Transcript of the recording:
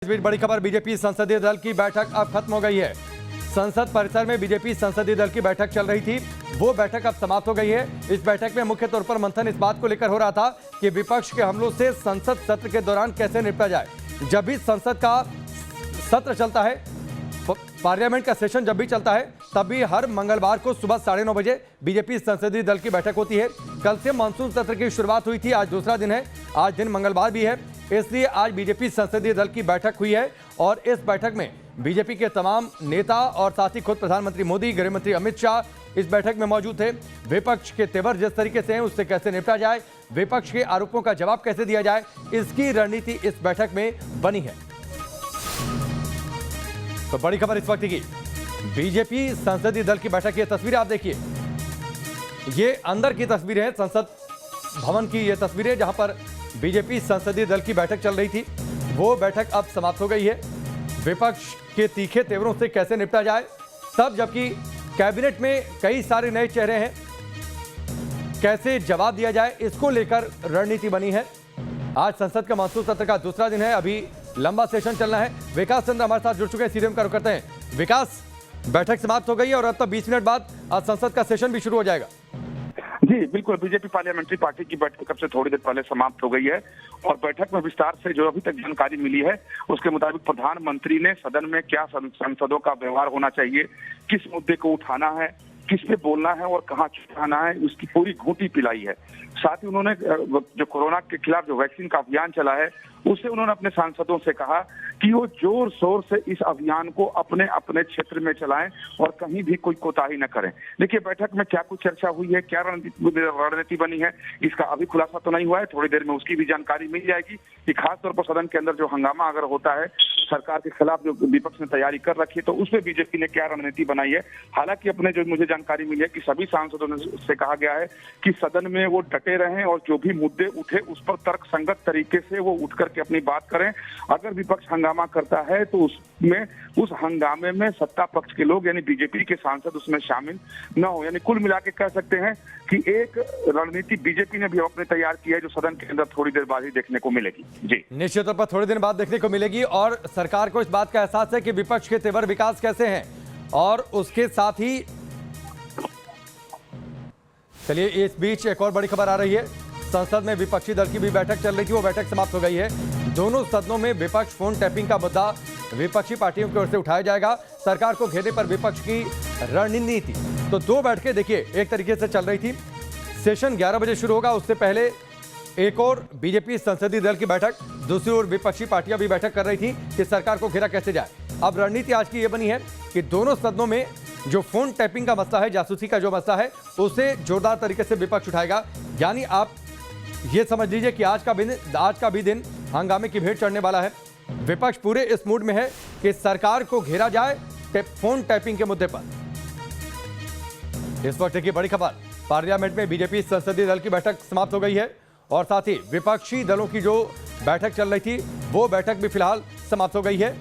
इस बीच बड़ी खबर, बीजेपी संसदीय दल की बैठक अब खत्म हो गई है। संसद परिसर में बीजेपी संसदीय दल की बैठक चल रही थी, वो बैठक अब समाप्त हो गई है। इस बैठक में मुख्य तौर पर मंथन इस बात को लेकर हो रहा था कि विपक्ष के हमलों से संसद सत्र के दौरान कैसे निपटा जाए। जब भी संसद का सत्र चलता है, पार्लियामेंट का सेशन जब भी चलता है, तब भी हर मंगलवार को सुबह 9:30 बजे बीजेपी संसदीय दल की बैठक होती है। कल से मानसून सत्र की शुरुआत हुई थी, आज दूसरा दिन है, आज दिन मंगलवार भी है, इसलिए आज बीजेपी संसदीय दल की बैठक हुई है। और इस बैठक में बीजेपी के तमाम नेता और साथ ही खुद प्रधानमंत्री मोदी, गृह मंत्री अमित शाह इस बैठक में मौजूद थे। विपक्ष के तेवर जिस तरीके से हैं, उससे कैसे निपटा जाए, विपक्ष के आरोपों का जवाब कैसे दिया जाए, इसकी रणनीति इस बैठक में बनी है। तो बड़ी खबर इस वक्त की, बीजेपी संसदीय दल की बैठक की तस्वीरें आप देखिए, ये अंदर की तस्वीरें हैं, संसद भवन की ये तस्वीरें जहां पर बीजेपी संसदीय दल की बैठक चल रही थी। वो बैठक अब समाप्त हो गई है। विपक्ष के तीखे तेवरों से कैसे निपटा जाए, तब जबकि कैबिनेट में कई सारे नए चेहरे हैं, कैसे जवाब दिया जाए, इसको लेकर रणनीति बनी है। आज संसद का मानसून सत्र का दूसरा दिन है, अभी लंबा सेशन चलना है। विकास चंद्र हमारे साथ जुड़ चुके हैं, सीधे हम रुक करते हैं। विकास, बैठक समाप्त हो गई है और अब तक 20 मिनट बाद आज संसद का सेशन भी शुरू हो जाएगा। जी बिल्कुल, बीजेपी पार्लियामेंट्री पार्टी की बैठक अब से थोड़ी देर पहले समाप्त हो गई है और बैठक में विस्तार से जो अभी तक जानकारी मिली है उसके मुताबिक प्रधानमंत्री ने सदन में क्या सांसदों का व्यवहार होना चाहिए, किस मुद्दे को उठाना है, किस पे बोलना है और कहाँ चुकाना है, उसकी पूरी घूंटी पिलाई है। साथ ही उन्होंने जो कोरोना के खिलाफ जो वैक्सीन का अभियान चला है उससे उन्होंने अपने सांसदों से कहा कि वो जोर शोर से इस अभियान को अपने अपने क्षेत्र में चलाएं और कहीं भी कोई कोताही न करें। देखिए, बैठक में क्या कुछ चर्चा हुई है, क्या रणनीति बनी है, इसका अभी खुलासा तो नहीं हुआ है, थोड़ी देर में उसकी भी जानकारी मिल जाएगी कि खासतौर पर सदन के अंदर जो हंगामा अगर होता है, सरकार के खिलाफ जो विपक्ष ने तैयारी कर रखी है, तो उसमें बीजेपी ने क्या रणनीति बनाई है। हालांकि अपने जो मुझे जानकारी मिली है कि सभी सांसदों से कहा गया है कि सदन में वो डटे रहें और जो भी मुद्दे उठे उस पर तर्कसंगत तरीके से वो उठ करके अपनी बात करें। अगर विपक्ष हंगामा करता है तो उसमें उस हंगामे में सत्ता पक्ष के लोग यानी बीजेपी के सांसद उसमें शामिल न हो। यानी कुल मिला के कह सकते हैं कि एक रणनीति बीजेपी ने भी अपने तैयार की है, जो सदन के अंदर थोड़ी देर बाद ही देखने को मिलेगी। जी, निश्चित तौर पर थोड़ी देर बाद देखने को मिलेगी और सरकार को इस बात का एहसास है कि विपक्ष के तेवर विकास कैसे हैं। और उसके साथ ही चलिए, इस बीच एक और बड़ी खबर आ रही है। संसद में विपक्षी दल की भी बैठक चल रही थी, वो बैठक समाप्त हो गई है। दोनों सदनों में विपक्ष फोन टैपिंग का मुद्दा विपक्षी पार्टियों की ओर से उठाया जाएगा। सरकार को घेरने पर विपक्ष की रणनीति, तो दो बैठकें देखिए एक तरीके से चल रही थी। सेशन 11 बजे शुरू होगा, उससे पहले एक और बीजेपी संसदीय दल की बैठक, दूसरी ओर विपक्षी पार्टियां भी बैठक कर रही थी कि सरकार को घेरा कैसे जाए। अब रणनीति आज की ये बनी है कि दोनों सदनों में जो फोन टैपिंग का मसला है, जासूसी का जो मसला है, उसे जोरदार तरीके से विपक्ष उठाएगा। यानी आप ये समझ लीजिए कि आज का भी दिन हंगामे की भेंट चढ़ने वाला है। विपक्ष पूरे इस मूड में है कि सरकार को घेरा जाए फोन टैपिंग के मुद्दे पर। इस वक्त की बड़ी खबर, पार्लियामेंट में बीजेपी संसदीय दल की बैठक समाप्त हो गई है और साथ ही विपक्षी दलों की जो बैठक चल रही थी वो बैठक भी फिलहाल समाप्त हो गई है।